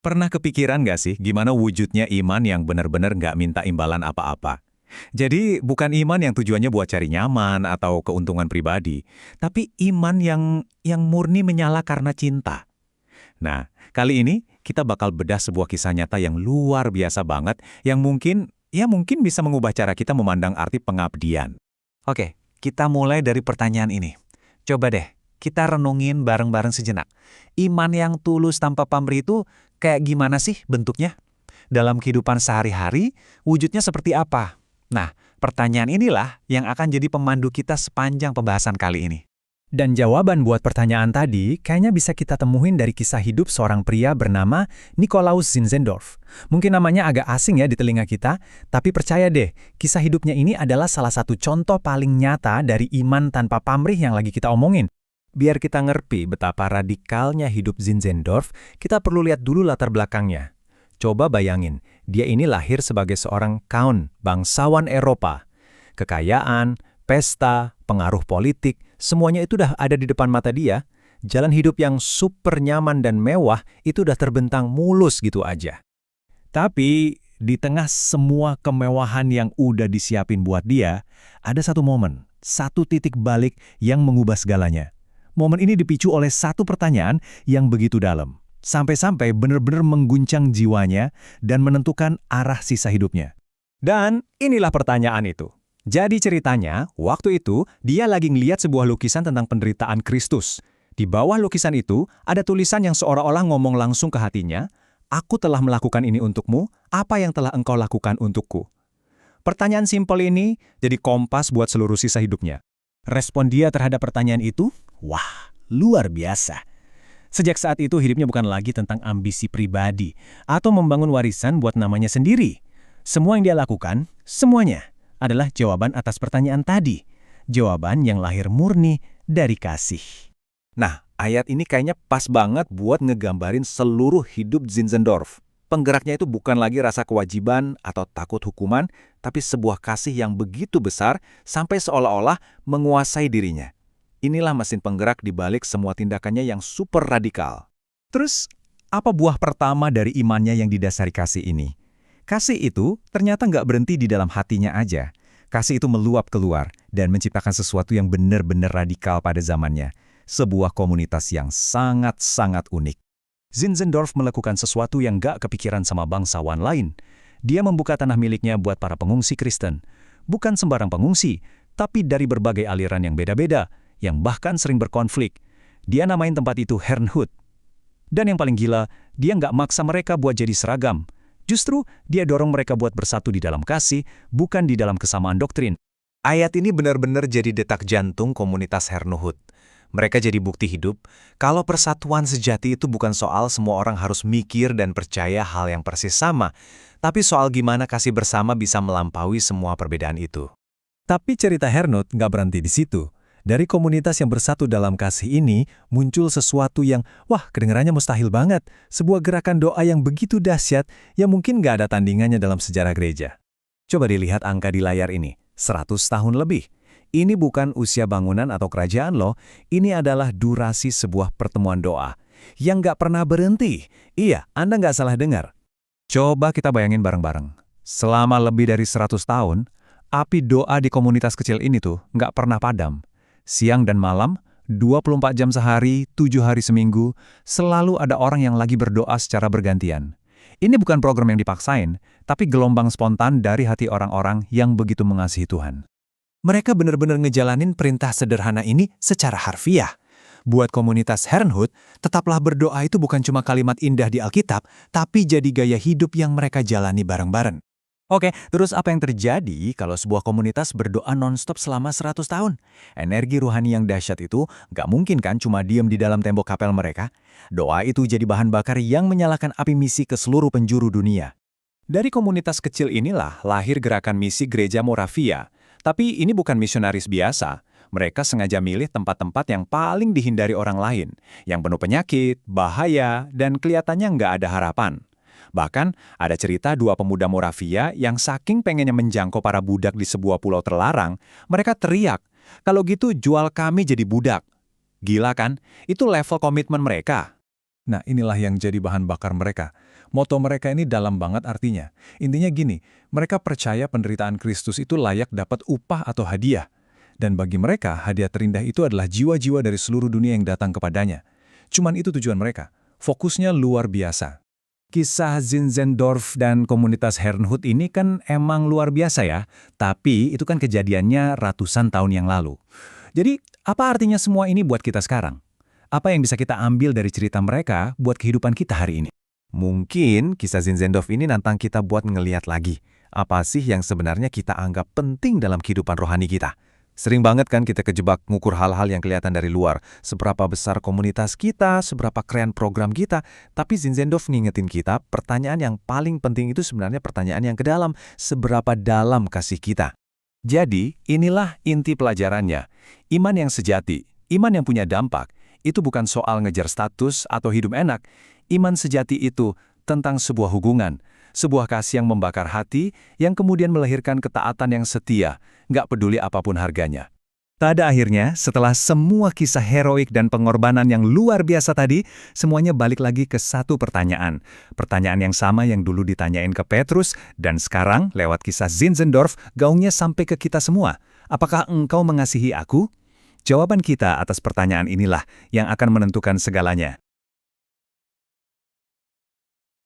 Pernah kepikiran nggak sih gimana wujudnya iman yang benar-benar nggak minta imbalan apa-apa? Jadi bukan iman yang tujuannya buat cari nyaman atau keuntungan pribadi, tapi iman yang murni menyala karena cinta. Nah, kali ini kita bakal bedah sebuah kisah nyata yang luar biasa banget yang mungkin bisa mengubah cara kita memandang arti pengabdian. Oke, kita mulai dari pertanyaan ini. Coba deh, kita renungin bareng-bareng sejenak. Iman yang tulus tanpa pamrih itu kayak gimana sih bentuknya? Dalam kehidupan sehari-hari, wujudnya seperti apa? Nah, pertanyaan inilah yang akan jadi pemandu kita sepanjang pembahasan kali ini. Dan jawaban buat pertanyaan tadi kayaknya bisa kita temuin dari kisah hidup seorang pria bernama Nikolaus Zinzendorf. Mungkin namanya agak asing ya di telinga kita, tapi percaya deh, kisah hidupnya ini adalah salah satu contoh paling nyata dari iman tanpa pamrih yang lagi kita omongin. Biar kita ngerti betapa radikalnya hidup Zinzendorf, kita perlu lihat dulu latar belakangnya. Coba bayangin, dia ini lahir sebagai seorang Count, bangsawan Eropa. Kekayaan, pesta, pengaruh politik, semuanya itu udah ada di depan mata dia. Jalan hidup yang super nyaman dan mewah itu udah terbentang mulus gitu aja. Tapi di tengah semua kemewahan yang udah disiapin buat dia, ada satu momen, satu titik balik yang mengubah segalanya. Momen ini dipicu oleh satu pertanyaan yang begitu dalam. Sampai-sampai benar-benar mengguncang jiwanya dan menentukan arah sisa hidupnya. Dan inilah pertanyaan itu. Jadi ceritanya, waktu itu dia lagi ngeliat sebuah lukisan tentang penderitaan Kristus. Di bawah lukisan itu, ada tulisan yang seolah-olah ngomong langsung ke hatinya, "Aku telah melakukan ini untukmu, apa yang telah engkau lakukan untukku?" Pertanyaan simpel ini jadi kompas buat seluruh sisa hidupnya. Respon dia terhadap pertanyaan itu, wah, luar biasa. Sejak saat itu hidupnya bukan lagi tentang ambisi pribadi atau membangun warisan buat namanya sendiri. Semua yang dia lakukan, semuanya adalah jawaban atas pertanyaan tadi. Jawaban yang lahir murni dari kasih. Nah, ayat ini kayaknya pas banget buat ngegambarin seluruh hidup Zinzendorf. Penggeraknya itu bukan lagi rasa kewajiban atau takut hukuman, tapi sebuah kasih yang begitu besar sampai seolah-olah menguasai dirinya. Inilah mesin penggerak di balik semua tindakannya yang super radikal. Terus, apa buah pertama dari imannya yang didasari kasih ini? Kasih itu ternyata nggak berhenti di dalam hatinya aja. Kasih itu meluap keluar dan menciptakan sesuatu yang benar-benar radikal pada zamannya. Sebuah komunitas yang sangat-sangat unik. Zinzendorf melakukan sesuatu yang nggak kepikiran sama bangsawan lain. Dia membuka tanah miliknya buat para pengungsi Kristen. Bukan sembarang pengungsi, tapi dari berbagai aliran yang beda-beda, yang bahkan sering berkonflik. Dia namain tempat itu Herrnhut. Dan yang paling gila, dia nggak maksa mereka buat jadi seragam. Justru, dia dorong mereka buat bersatu di dalam kasih, bukan di dalam kesamaan doktrin. Ayat ini benar-benar jadi detak jantung komunitas Herrnhut. Mereka jadi bukti hidup, kalau persatuan sejati itu bukan soal semua orang harus mikir dan percaya hal yang persis sama, tapi soal gimana kasih bersama bisa melampaui semua perbedaan itu. Tapi cerita Herrnhut nggak berhenti di situ. Dari komunitas yang bersatu dalam kasih ini, muncul sesuatu yang, wah, kedengarannya mustahil banget. Sebuah gerakan doa yang begitu dahsyat, yang mungkin nggak ada tandingannya dalam sejarah gereja. Coba dilihat angka di layar ini, 100 tahun lebih. Ini bukan usia bangunan atau kerajaan loh, ini adalah durasi sebuah pertemuan doa, yang nggak pernah berhenti. Iya, Anda nggak salah dengar. Coba kita bayangin bareng-bareng. Selama lebih dari 100 tahun, api doa di komunitas kecil ini tuh nggak pernah padam. Siang dan malam, 24 jam sehari, 7 hari seminggu, selalu ada orang yang lagi berdoa secara bergantian. Ini bukan program yang dipaksain, tapi gelombang spontan dari hati orang-orang yang begitu mengasihi Tuhan. Mereka benar-benar ngejalanin perintah sederhana ini secara harfiah. Buat komunitas Herrnhut, tetaplah berdoa itu bukan cuma kalimat indah di Alkitab, tapi jadi gaya hidup yang mereka jalani bareng-bareng. Oke, terus apa yang terjadi kalau sebuah komunitas berdoa non-stop selama 100 tahun? Energi ruhani yang dahsyat itu nggak mungkin kan cuma diam di dalam tembok kapel mereka. Doa itu jadi bahan bakar yang menyalakan api misi ke seluruh penjuru dunia. Dari komunitas kecil inilah lahir gerakan misi Gereja Moravia. Tapi ini bukan misionaris biasa. Mereka sengaja milih tempat-tempat yang paling dihindari orang lain, yang penuh penyakit, bahaya, dan kelihatannya nggak ada harapan. Bahkan, ada cerita dua pemuda Moravia yang saking pengennya menjangkau para budak di sebuah pulau terlarang, mereka teriak, "Kalau gitu jual kami jadi budak." Gila kan? Itu level komitmen mereka. Nah, inilah yang jadi bahan bakar mereka. Moto mereka ini dalam banget artinya. Intinya gini, mereka percaya penderitaan Kristus itu layak dapat upah atau hadiah. Dan bagi mereka, hadiah terindah itu adalah jiwa-jiwa dari seluruh dunia yang datang kepadanya. Cuman itu tujuan mereka. Fokusnya luar biasa. Kisah Zinzendorf dan komunitas Herrnhut ini kan emang luar biasa ya, tapi itu kan kejadiannya ratusan tahun yang lalu. Jadi, apa artinya semua ini buat kita sekarang? Apa yang bisa kita ambil dari cerita mereka buat kehidupan kita hari ini? Mungkin kisah Zinzendorf ini nantang kita buat ngeliat lagi. Apa sih yang sebenarnya kita anggap penting dalam kehidupan rohani kita? Sering banget kan kita kejebak ngukur hal-hal yang kelihatan dari luar. Seberapa besar komunitas kita, seberapa keren program kita. Tapi Zinzendorf ngingetin kita, pertanyaan yang paling penting itu sebenarnya pertanyaan yang ke dalam. Seberapa dalam kasih kita? Jadi, inilah inti pelajarannya. Iman yang sejati, iman yang punya dampak, itu bukan soal ngejar status atau hidup enak. Iman sejati itu tentang sebuah hubungan, sebuah kasih yang membakar hati, yang kemudian melahirkan ketaatan yang setia, nggak peduli apapun harganya. Pada akhirnya, setelah semua kisah heroik dan pengorbanan yang luar biasa tadi, semuanya balik lagi ke satu pertanyaan. Pertanyaan yang sama yang dulu ditanyain ke Petrus, dan sekarang lewat kisah Zinzendorf, gaungnya sampai ke kita semua. Apakah engkau mengasihi aku? Jawaban kita atas pertanyaan inilah yang akan menentukan segalanya.